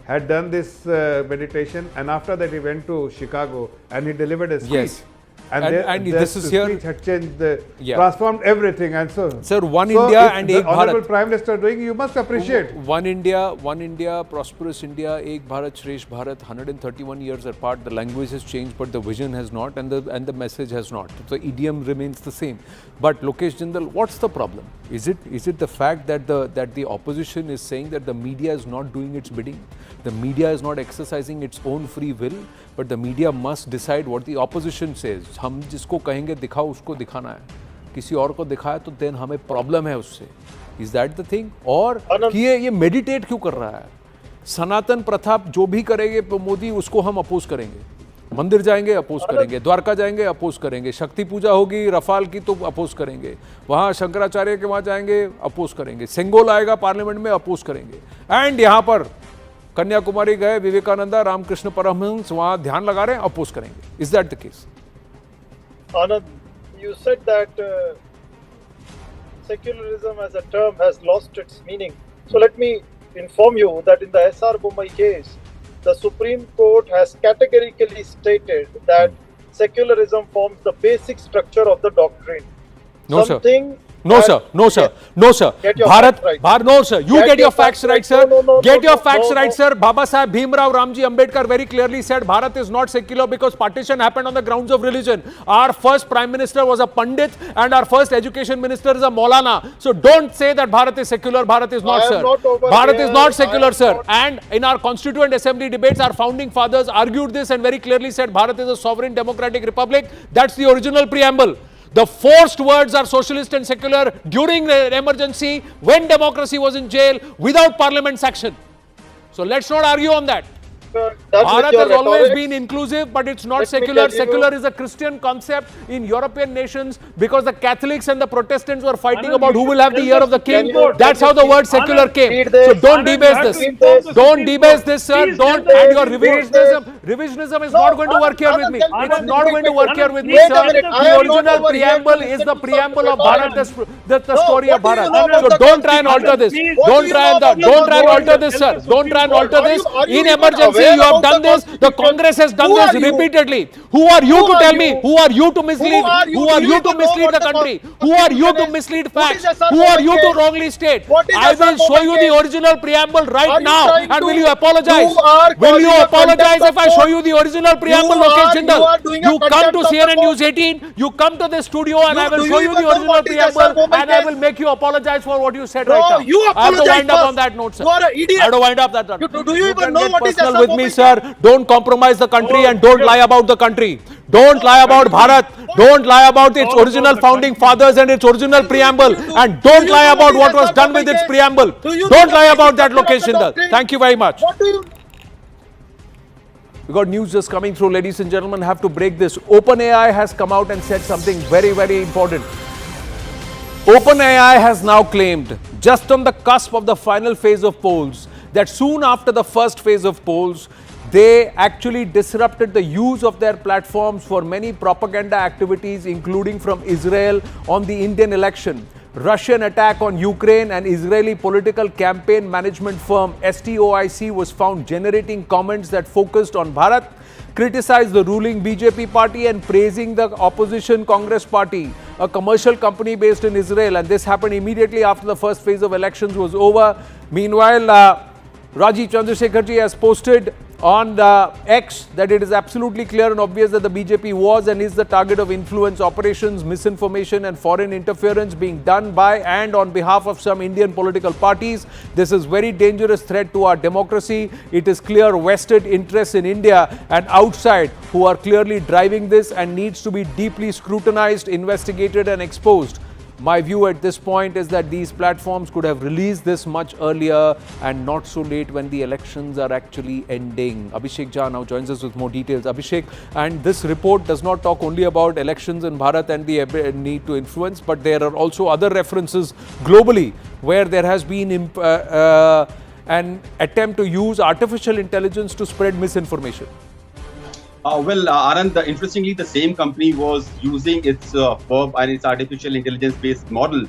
had done this meditation, and after that he went to Chicago and he delivered a speech. Yes. And this is the here. speech had changed, transformed everything, and so. Sir, one India if and the Ek Honorable Bharat. Prime Minister doing, you must appreciate. One India, prosperous India, Ek Bharat, Shresh Bharat, 131 years apart. The language has changed, but the vision has not, and the message has not. The idiom remains the same. But Lokesh Jindal, what's the problem? Is it the fact that the opposition is saying that the media is not doing its bidding? The media is not exercising its own free will, but the media must decide what the opposition says. हम जिसको कहेंगे दिखाओ उसको दिखाना है, किसी और को दिखाए तो then हमें प्रॉब्लम है उससे. Is that the thing? और कि ये मेडिटेट क्यों कर रहा है? सनातन प्रथा जो भी करेंगे मोदी उसको हम अपोज करेंगे. मंदिर जाएंगे अपोज करेंगे, द्वारका जाएंगे अपोज करेंगे, शक्ति पूजा होगी रफाल की तो अपोज करेंगे, वहाँ शंकराचार्य के वहाँ जाएंगे अपोज करेंगे, सेंगोल आएगा पार्लियामेंट में अपोज करेंगे. एंड यहाँ पर कन्याकुमारी गए विवेकानंदा रामकृष्ण परमहंस, वहाँ ध्यान लगा रहे हैं अपोज करेंगे. Is that the case? Anand, you said that secularism as a term has lost its meaning. So let me inform you that in the SR Bombay case, the Supreme Court has categorically stated that secularism forms the basic structure of the doctrine. No, Something sir. No, sir. No, sir. No, sir. Get your Bharat, facts right. Bharat, no, sir. You get your facts right, sir. Get your facts right, no. sir. Baba Sahib Bhimrao Ramji Ambedkar very clearly said Bharat is not secular because partition happened on the grounds of religion. Our first Prime Minister was a Pandit and our first Education Minister is a Maulana. So don't say that Bharat is secular. Bharat is not, sir. Bharat is not secular, sir. And in our Constituent Assembly debates, our founding fathers argued this and very clearly said Bharat is a sovereign democratic republic. That's the original preamble. The forced words are socialist and secular during the emergency, when democracy was in jail, without parliament's action. So let's not argue on that. Bharat has always been inclusive, but it's not secular. Secular is a Christian concept in European nations because the Catholics and the Protestants were fighting about who will have the year of the king. That's how the word secular came. So don't debase this. Don't debase this, sir. Don't. And your revisionism is not going to work here with me. It's not going to work here with me, sir. The original preamble is the preamble of Bharat, the story of Bharat. So don't try and alter this. Don't try and alter this, sir. Don't try and alter this. In emergency, you have done this. The Congress has done this repeatedly. Who are you to tell me? Who are you to mislead? Who are you to mislead the country? Who are you to mislead facts? Who are you to wrongly state? I will show you the original preamble right now. And will you apologize? Will you apologize if I show you the original preamble, Lokesh Jindal? You come to CNN News 18, you come to this studio and I will show you the original preamble and I will make you apologize for what you said right now. I have to wind up on that note, sir. You are an idiot. I have to wind up that note. Do you even know what is personal with me, sir. Don't compromise the country and don't lie about the country. Don't lie about Bharat. Don't lie about its original founding fathers and its original preamble. And don't lie about what was done with its preamble. Don't lie about that, Lokesh Jindal. Thank you very much. We got news just coming through, ladies and gentlemen. Have to break this. OpenAI has come out and said something very, very important. OpenAI has now claimed, just on the cusp of the final phase of polls, that soon after the first phase of polls, they actually disrupted the use of their platforms for many propaganda activities, including from Israel on the Indian election. Russian attack on Ukraine and Israeli political campaign management firm STOIC was found generating comments that focused on Bharat, criticized the ruling BJP party and praising the opposition Congress party, a commercial company based in Israel. And this happened immediately after the first phase of elections was over. Meanwhile, Rajiv Chandrasekharji has posted on X that it is absolutely clear and obvious that the BJP was and is the target of influence operations, misinformation and foreign interference being done by and on behalf of some Indian political parties. This is very dangerous threat to our democracy. It is clear vested interests in India and outside who are clearly driving this and needs to be deeply scrutinized, investigated and exposed. My view at this point is that these platforms could have released this much earlier and not so late when the elections are actually ending. Abhishek Jha now joins us with more details. Abhishek, and this report does not talk only about elections in Bharat and the need to influence, but there are also other references globally where there has been an attempt to use artificial intelligence to spread misinformation. Anand, interestingly, the same company was using its verb and its artificial intelligence-based model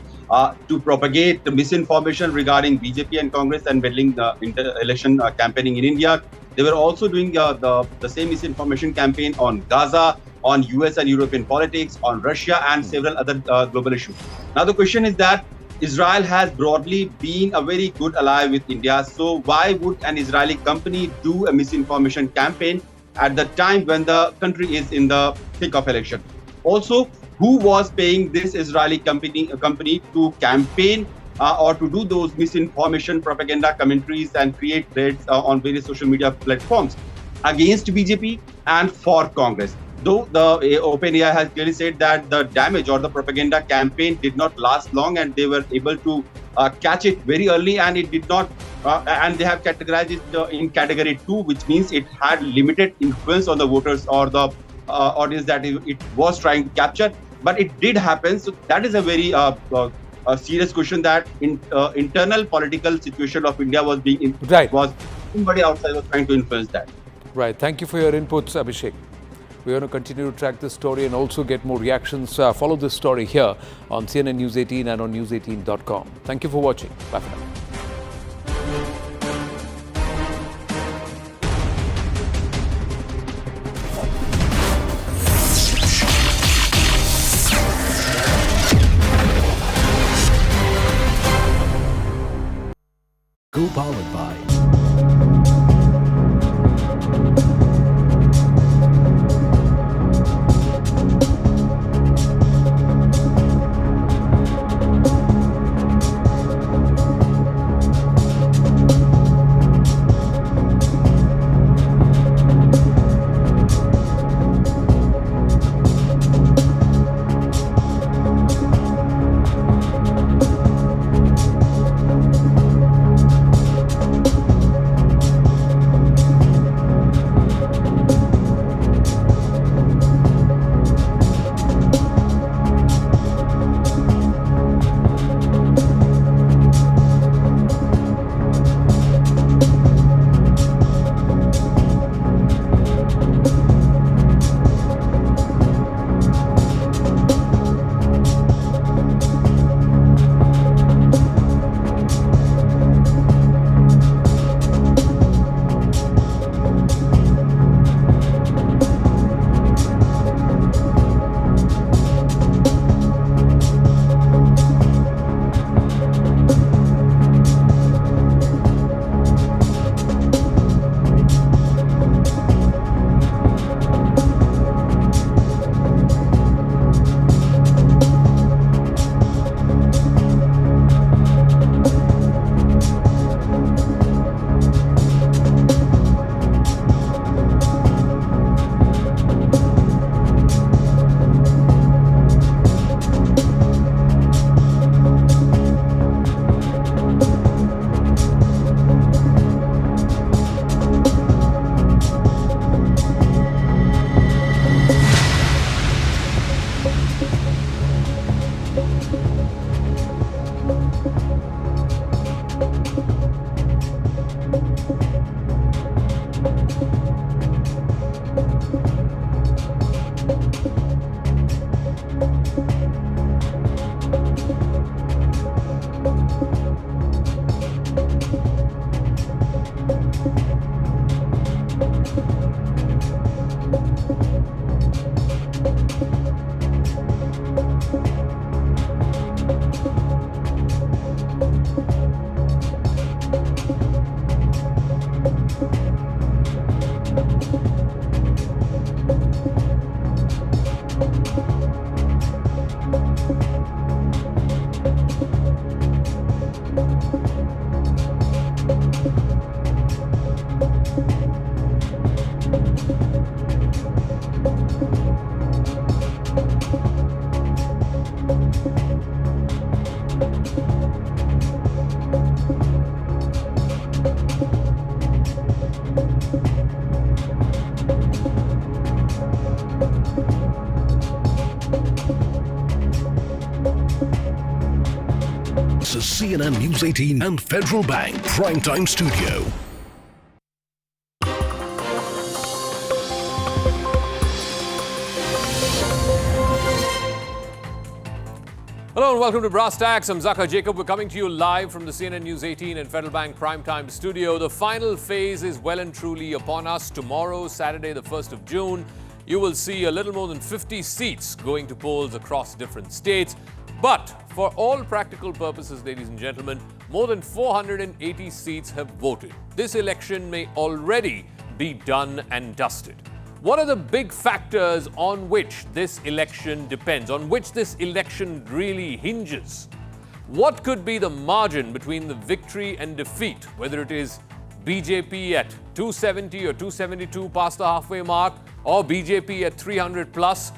to propagate the misinformation regarding BJP and Congress and meddling the election campaigning in India. They were also doing the same misinformation campaign on Gaza, on US and European politics, on Russia and several other global issues. Now, the question is that Israel has broadly been a very good ally with India. So why would an Israeli company do a misinformation campaign at the time when the country is in the thick of election? Also, who was paying this Israeli company to campaign or to do those misinformation propaganda commentaries and create threads on various social media platforms against BJP and for Congress? Though the OpenAI has clearly said that the damage or the propaganda campaign did not last long and they were able to catch it very early, and it did not, and they have categorized it in category 2, which means it had limited influence on the voters or the audience that it was trying to capture. But it did happen. So that is a very a serious question, that internal political situation of India was being was somebody outside was trying to influence that. Right. Thank you for your inputs, Abhishek. We're going to continue to track this story and also get more reactions. Follow this story here on CNN News 18 and on news18.com. Thank you for watching. Bye for now. Co-powered by CNN News 18 and Federal Bank Primetime Studio. Hello and welcome to Brass Tacks. I'm Zaka Jacob. We're coming to you live from the CNN News 18 and Federal Bank Primetime Studio. The final phase is well and truly upon us. Tomorrow, Saturday, the 1st of June, you will see a little more than 50 seats going to polls across different states. But for all practical purposes, ladies and gentlemen, more than 480 seats have voted. This election may already be done and dusted. What are the big factors on which this election depends, on which this election really hinges? What could be the margin between the victory and defeat, whether it is BJP at 270 or 272 past the halfway mark, or BJP at 300 plus,